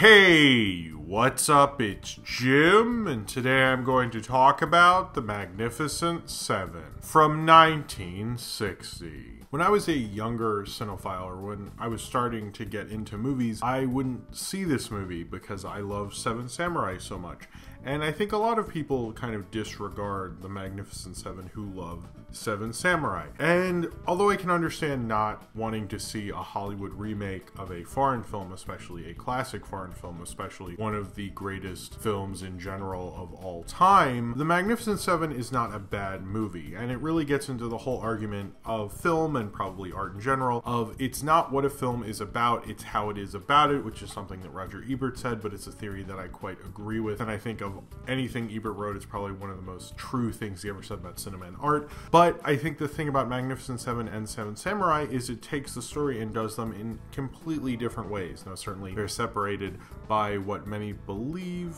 Hey, what's up? It's Jim, and today I'm going to talk about The Magnificent Seven from 1960. When I was a younger cinephile, or when I was starting to get into movies, I wouldn't see this movie because I love Seven Samurai so much. And I think a lot of people kind of disregard The Magnificent Seven who love Seven Samurai. And although I can understand not wanting to see a Hollywood remake of a foreign film, especially a classic foreign film, especially one of the greatest films in general of all time, The Magnificent Seven is not a bad movie. And it really gets into the whole argument of film and probably art in general of it's not what a film is about, it's how it is about it, which is something that Roger Ebert said, but it's a theory that I quite agree with. And I think of anything Ebert wrote is probably one of the most true things he ever said about cinema and art. But I think the thing about Magnificent Seven and Seven Samurai is it takes the story and does them in completely different ways. Now, certainly they're separated by what many believe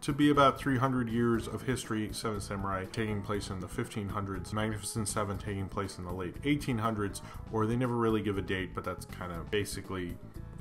to be about 300 years of history. Seven Samurai taking place in the 1500s, Magnificent Seven taking place in the late 1800s, or they never really give a date, but that's kind of basically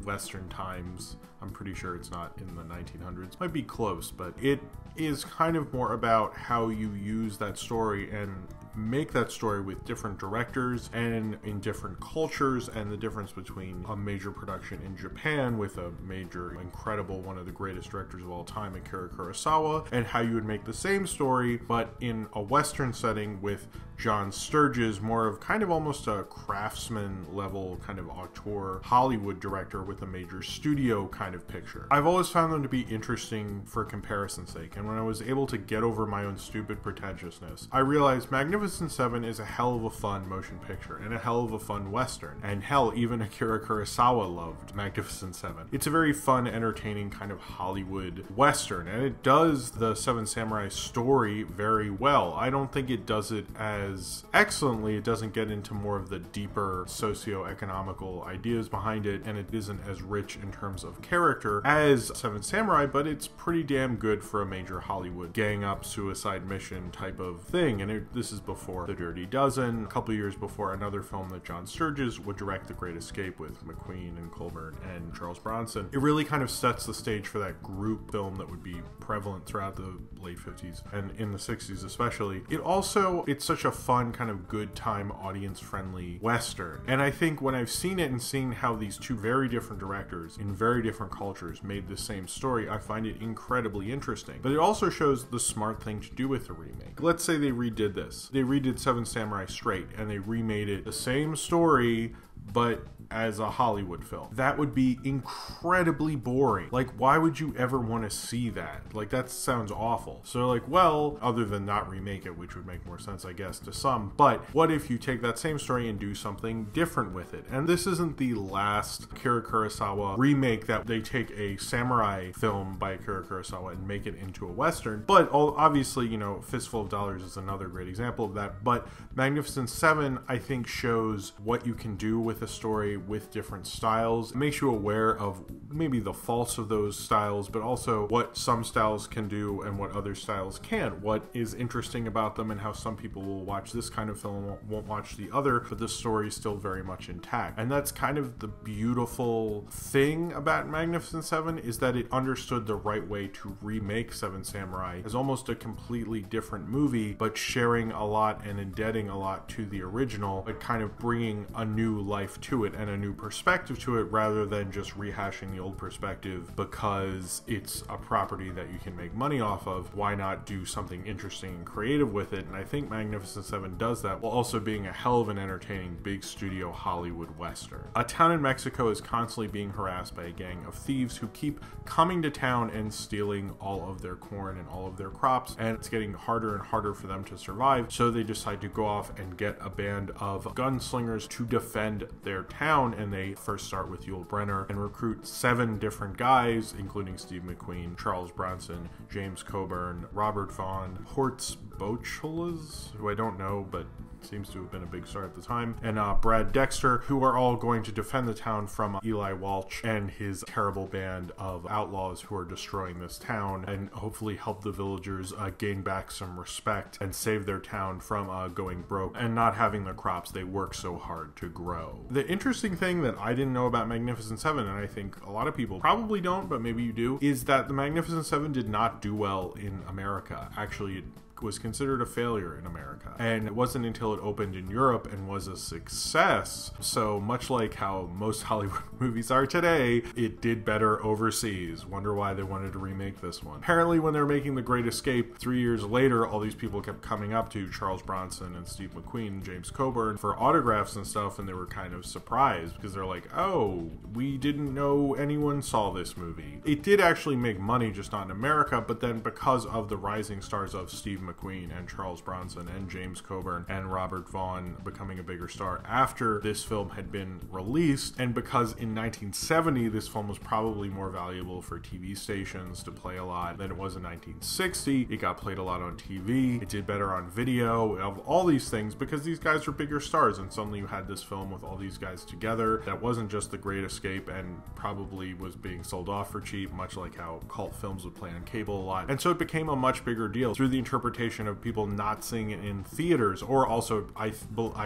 Western times. I'm pretty sure it's not in the 1900s. Might be close, but it is kind of more about how you use that story and make that story with different directors and in different cultures, and the difference between a major production in Japan with a major, incredible, one of the greatest directors of all time, Akira Kurosawa, and how you would make the same story but in a Western setting with John Sturges, more of kind of almost a craftsman level kind of auteur Hollywood director with a major studio kind of picture. I've always found them to be interesting for comparison's sake, and when I was able to get over my own stupid pretentiousness, I realized Magnificent Seven is a hell of a fun motion picture and a hell of a fun Western, and hell, even Akira Kurosawa loved Magnificent Seven. It's a very fun, entertaining kind of Hollywood Western, and it does the Seven Samurai story very well. I don't think it does it as excellently. It doesn't get into more of the deeper socio-economical ideas behind it, and it isn't as rich in terms of character as Seven Samurai, but it's pretty damn good for a major Hollywood gang up suicide mission type of thing. And this is before The Dirty Dozen, a couple years before another film that John Sturges would direct, The Great Escape, with McQueen and Colburn and Charles Bronson. It really kind of sets the stage for that group film that would be prevalent throughout the late 50s and in the 60s especially. It's such a fun kind of good time, audience friendly Western. And I think when I've seen it and seen how these two very different directors in very different cultures made the same story, I find it incredibly interesting. But it also shows the smart thing to do with a remake. Let's say they redid this. They redid Seven Samurai straight and they remade it the same story but as a Hollywood film. That would be incredibly boring. Like, why would you ever want to see that? Like, that sounds awful. So like, well, other than not remake it, which would make more sense, I guess, to some, but what if you take that same story and do something different with it? And this isn't the last Akira Kurosawa remake that they take a samurai film by Akira Kurosawa and make it into a Western, but obviously, you know, Fistful of Dollars is another great example of that. But Magnificent Seven, I think, shows what you can do with a story with different styles. It makes you aware of maybe the faults of those styles, but also what some styles can do and what other styles can't. What is interesting about them and how some people will watch this kind of film and won't watch the other, but the story is still very much intact. And that's kind of the beautiful thing about Magnificent Seven, is that it understood the right way to remake Seven Samurai as almost a completely different movie, but sharing a lot and indebting a lot to the original, but kind of bringing a new life to it and a new perspective to it, rather than just rehashing the old perspective because it's a property that you can make money off of. Why not do something interesting and creative with it? And I think Magnificent Seven does that, while also being a hell of an entertaining big studio Hollywood Western. A town in Mexico is constantly being harassed by a gang of thieves who keep coming to town and stealing all of their corn and all of their crops, and it's getting harder and harder for them to survive, so they decide to go off and get a band of gunslingers to defend their town. And they first start with Yul Brynner and recruit 7 different guys, including Steve McQueen, Charles Bronson, James Coburn, Robert Vaughn, Hortz Bochulas, who I don't know, but seems to have been a big star at the time, and Brad Dexter, who are all going to defend the town from Eli Walsh and his terrible band of outlaws who are destroying this town, and hopefully help the villagers gain back some respect and save their town from going broke and not having the crops they work so hard to grow. The interesting thing that I didn't know about Magnificent Seven, and I think a lot of people probably don't, but maybe you do, is that the Magnificent Seven did not do well in America. Actually, it was considered a failure in America, and it wasn't until it opened in Europe and was a success. So much like how most Hollywood movies are today, it did better overseas. Wonder why they wanted to remake this one. Apparently when they were making The Great Escape 3 years later, all these people kept coming up to Charles Bronson and Steve McQueen and James Coburn for autographs and stuff, and they were kind of surprised because they're like, oh, we didn't know anyone saw this movie. It did actually make money, just not in America, but then because of the rising stars of Steve McQueen and Charles Bronson and James Coburn and Robert Vaughn becoming a bigger star after this film had been released, and because in 1970 this film was probably more valuable for TV stations to play a lot than it was in 1960, it got played a lot on TV, it did better on video, of all these things, because these guys were bigger stars, and suddenly you had this film with all these guys together that wasn't just The Great Escape and probably was being sold off for cheap, much like how cult films would play on cable a lot. And so it became a much bigger deal through the interpretation of people not seeing it in theaters, or also I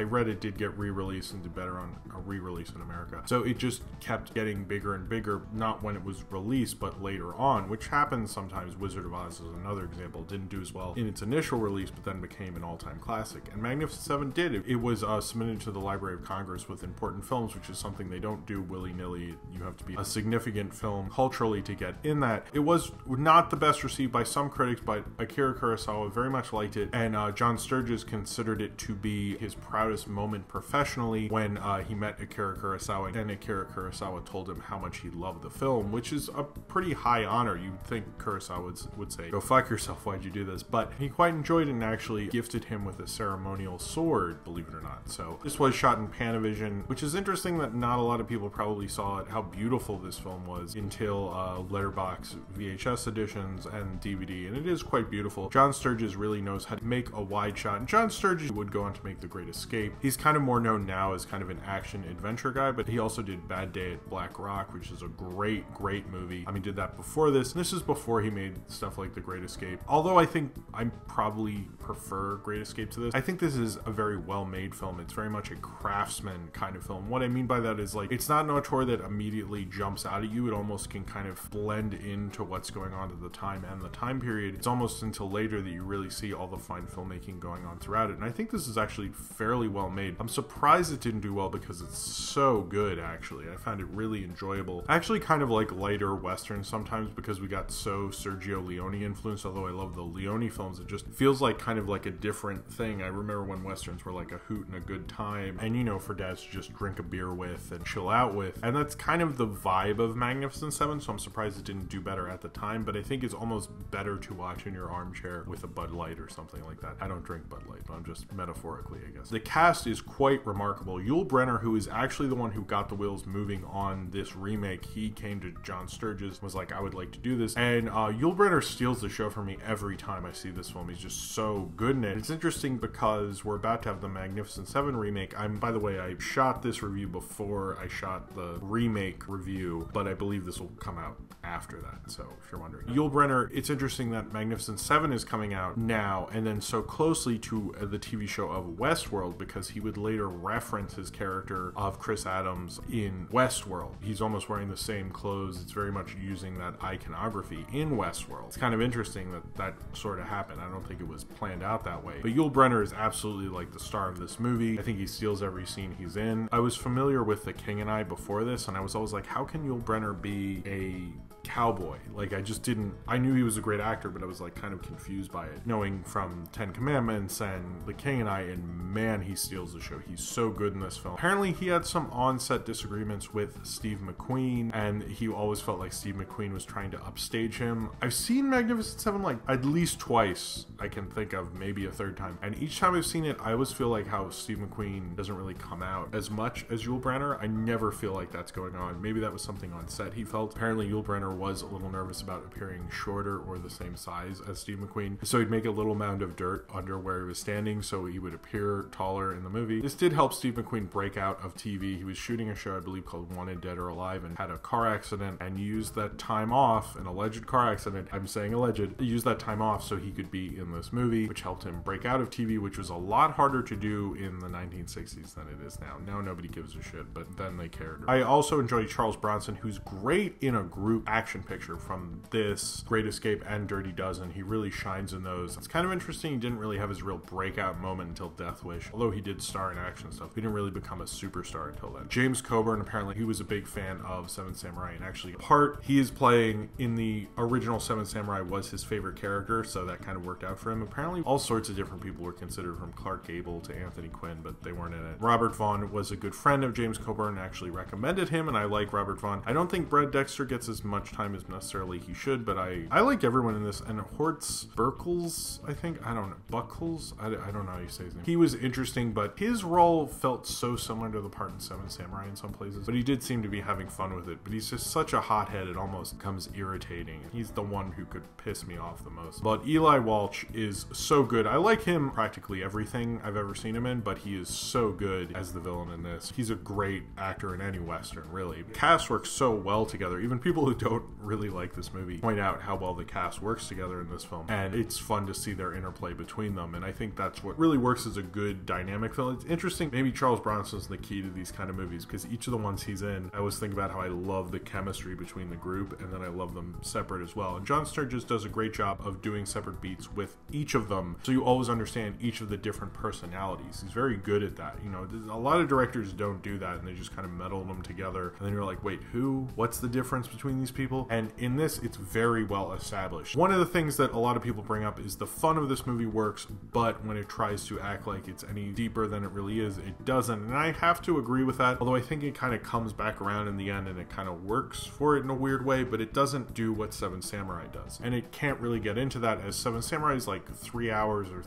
read it did get re-released and did better on a re-release in America. So it just kept getting bigger and bigger, not when it was released, but later on, which happens sometimes. Wizard of Oz is another example. It didn't do as well in its initial release, but then became an all-time classic. And Magnificent Seven did. It was submitted to the Library of Congress with important films, which is something they don't do willy-nilly. You have to be a significant film culturally to get in that. It was not the best received by some critics, but Akira Kurosawa very much liked it, and John Sturges considered it to be his proudest moment professionally when he met Akira Kurosawa, and Akira Kurosawa told him how much he loved the film, which is a pretty high honor. You'd think Kurosawa would say, go fuck yourself, why'd you do this? But he quite enjoyed it and actually gifted him with a ceremonial sword, believe it or not. So this was shot in Panavision, which is interesting that not a lot of people probably saw it, how beautiful this film was, until letterbox VHS editions and DVD, and it is quite beautiful. John Sturges really knows how to make a wide shot, and John Sturges would go on to make The Great Escape. He's kind of more known now as kind of an action adventure guy, but he also did Bad Day at Black Rock, which is a great movie. I mean, did that before this, and this is before he made stuff like The Great Escape. Although I think I probably prefer Great Escape to this. I think this is a very well-made film. It's very much a craftsman kind of film. What I mean by that is, like, it's not an auteur that immediately jumps out at you. It almost can kind of blend into what's going on at the time and the time period. It's almost until later that you really see all the fine filmmaking going on throughout it, and I think this is actually fairly well made. I'm surprised it didn't do well because it's so good, actually. I found it really enjoyable. I actually kind of like lighter westerns sometimes because we got so Sergio Leone influenced. Although I love the Leone films, it just feels like kind of like a different thing. I remember when westerns were like a hoot and a good time, and you know, for dads to just drink a beer with and chill out with, and that's kind of the vibe of Magnificent Seven, so I'm surprised it didn't do better at the time, but I think it's almost better to watch in your armchair with a Bud Light or something like that. I don't drink Bud Light, but I'm just metaphorically, I guess. The cast is quite remarkable. Yul Brynner, who is actually the one who got the wheels moving on this remake, he came to John Sturges, was like, I would like to do this, and Yul Brynner steals the show for me every time I see this film. He's just so good in it. It's interesting because we're about to have the Magnificent Seven remake. By the way, I shot this review before I shot the remake review, but I believe this will come out after that, so if you're wondering. Yul Brynner, it's interesting that Magnificent Seven is coming out now, and then so closely to the TV show of Westworld, because he would later reference his character of Chris Adams in Westworld. He's almost wearing the same clothes. It's very much using that iconography in Westworld. It's kind of interesting that that sort of happened. I don't think it was planned out that way. But Yul Brynner is absolutely like the star of this movie. I think he steals every scene he's in. I was familiar with The King and I before this, and I was always like, how can Yul Brynner be a cowboy? Like, I knew he was a great actor, but I was like kind of confused by it, knowing from Ten Commandments and The King and I, and man, he steals the show. He's so good in this film. Apparently he had some on-set disagreements with Steve McQueen, and he always felt like Steve McQueen was trying to upstage him. I've seen Magnificent Seven like at least twice. I can think of maybe a third time, and each time I've seen it, I always feel like how Steve McQueen doesn't really come out as much as Yul Brynner. I never feel like that's going on. Maybe that was something on set he felt. Apparently Yul Brynner was a little nervous about appearing shorter or the same size as Steve McQueen, so he'd make a little mound of dirt under where he was standing so he would appear taller in the movie. This did help Steve McQueen break out of TV. He was shooting a show, I believe, called Wanted Dead or Alive, and had a car accident and used that time off, an alleged car accident, I'm saying alleged, used that time off so he could be in this movie, which helped him break out of TV, which was a lot harder to do in the 1960s than it is now. Now nobody gives a shit, but then they cared. I also enjoy Charles Bronson, who's great in a group action picture from this, Great Escape, and Dirty Dozen. He really shines in those. It's kind of interesting, he didn't really have his real breakout moment until Death Wish, although he did star in action stuff. He didn't really become a superstar until then. James Coburn, apparently he was a big fan of Seven Samurai, and actually part he is playing in the original Seven Samurai was his favorite character, so that kind of worked out for him. Apparently all sorts of different people were considered, from Clark Gable to Anthony Quinn, but they weren't in it. Robert Vaughn was a good friend of James Coburn, actually recommended him, and I like Robert Vaughn. I don't think Brad Dexter gets as much time as necessarily he should, but I like everyone in this, and Hortz Burkles, I think, I don't know, Buckles? I don't know how you say his name. He was interesting, but his role felt so similar to the part in Seven Samurai in some places, but he did seem to be having fun with it. But he's just such a hothead, it almost becomes irritating. He's the one who could piss me off the most. But Eli Walsh is so good. I like him practically everything I've ever seen him in, but he is so good as the villain in this. He's a great actor in any Western, really. The cast works so well together. Even people who don't really like this movie point out how well the cast works together in this film, and it's fun to see their interplay between them, and I think that's what really works as a good dynamic film. It's interesting, maybe Charles Bronson's the key to these kind of movies, because each of the ones he's in, I always think about how I love the chemistry between the group, and then I love them separate as well. And John Sturges does a great job of doing separate beats with each of them, so you always understand each of the different personalities. He's very good at that. You know, a lot of directors don't do that, and they just kind of meddle them together, and then you're like, wait, who? What's the difference between these people? And in this, it's very well established. One of the things that a lot of people bring up is the fun of this movie works, but when it tries to act like it's any deeper than it really is, it doesn't. And I have to agree with that, although I think it kind of comes back around in the end and it kind of works for it in a weird way, but it doesn't do what Seven Samurai does. And it can't really get into that, as Seven Samurai is like 3 hours or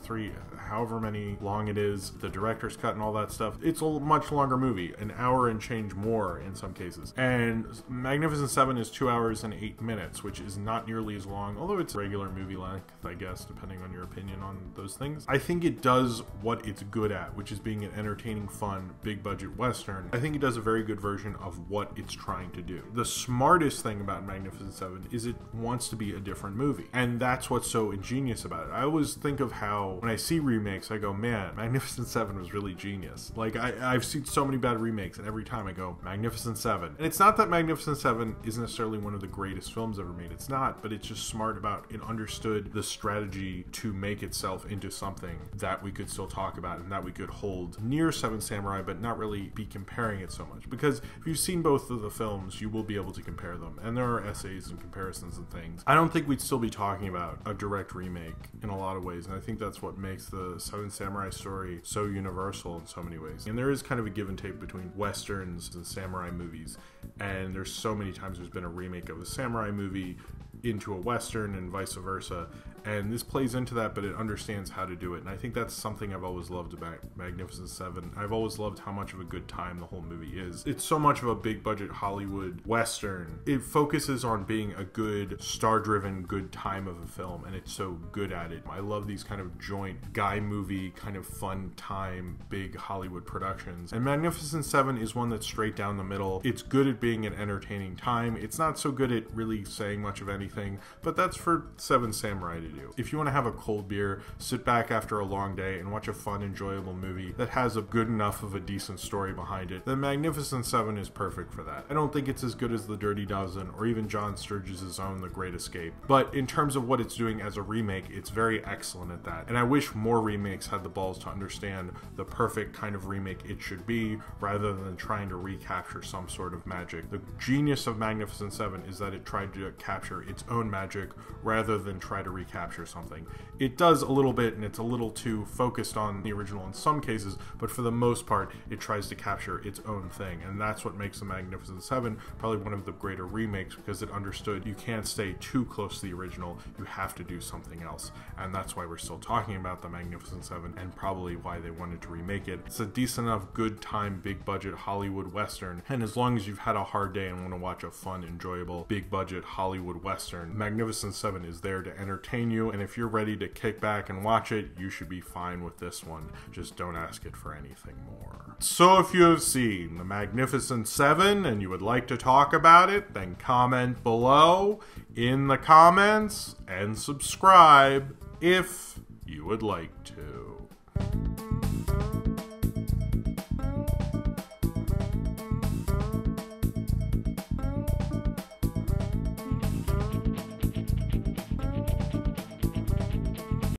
however many long it is, the director's cut and all that stuff. It's a much longer movie, an hour and change more in some cases. And Magnificent Seven is 2 hours and 8 minutes, which is not nearly as long, although it's regular movie length, I guess, depending on your opinion on those things. I think it does what it's good at, which is being an entertaining, fun, big budget Western. I think it does a very good version of what it's trying to do. The smartest thing about Magnificent Seven is it wants to be a different movie, and that's what's so ingenious about it. I always think of how when I see remakes, I go, man, Magnificent Seven was really genius. Like, I've seen so many bad remakes, and every time I go, Magnificent Seven. And it's not that Magnificent Seven is necessarily one of the greatest films ever made. It's not, but it's just smart about it, understood the strategy to make itself into something that we could still talk about and that we could hold near Seven Samurai, but not really be comparing it so much. Because if you've seen both of the films, you will be able to compare them, and there are essays and comparisons and things. I don't think we'd still be talking about a direct remake in a lot of ways, and I think that's what makes the Seven Samurai story so universal in so many ways. And there is kind of a give and take between Westerns and samurai movies, and there's so many times there's been a remake of a samurai movie into a Western and vice versa, and this plays into that, but it understands how to do it. And I think that's something I've always loved about Magnificent Seven. I've always loved how much of a good time the whole movie is. It's so much of a big budget Hollywood Western. It focuses on being a good, star-driven, good time of a film, and it's so good at it. I love these kind of joint guy movie, kind of fun time, big Hollywood productions. And Magnificent Seven is one that's straight down the middle. It's good at being an entertaining time. It's not so good at really saying much of anything, but that's for Seven Samurai to do. If you want to have a cold beer, sit back after a long day and watch a fun, enjoyable movie that has a good enough of a decent story behind it, then Magnificent Seven is perfect for that. I don't think it's as good as The Dirty Dozen or even John Sturges' own The Great Escape, but in terms of what it's doing as a remake, it's very excellent at that. And I wish more remakes had the balls to understand the perfect kind of remake it should be, rather than trying to recapture some sort of magic. The genius of Magnificent Seven is that it tried to capture its own magic rather than try to recapture capture something. It does a little bit, and it's a little too focused on the original in some cases, but for the most part, it tries to capture its own thing, and that's what makes The Magnificent Seven probably one of the greater remakes, because it understood you can't stay too close to the original, you have to do something else, and that's why we're still talking about The Magnificent Seven, and probably why they wanted to remake it. It's a decent enough, good time, big budget Hollywood Western, and as long as you've had a hard day and want to watch a fun, enjoyable, big budget Hollywood Western, Magnificent Seven is there to entertain you, and if you're ready to kick back and watch it, you should be fine with this one. Just don't ask it for anything more. So if you have seen The Magnificent Seven and you would like to talk about it, then comment below in the comments and subscribe if you would like to.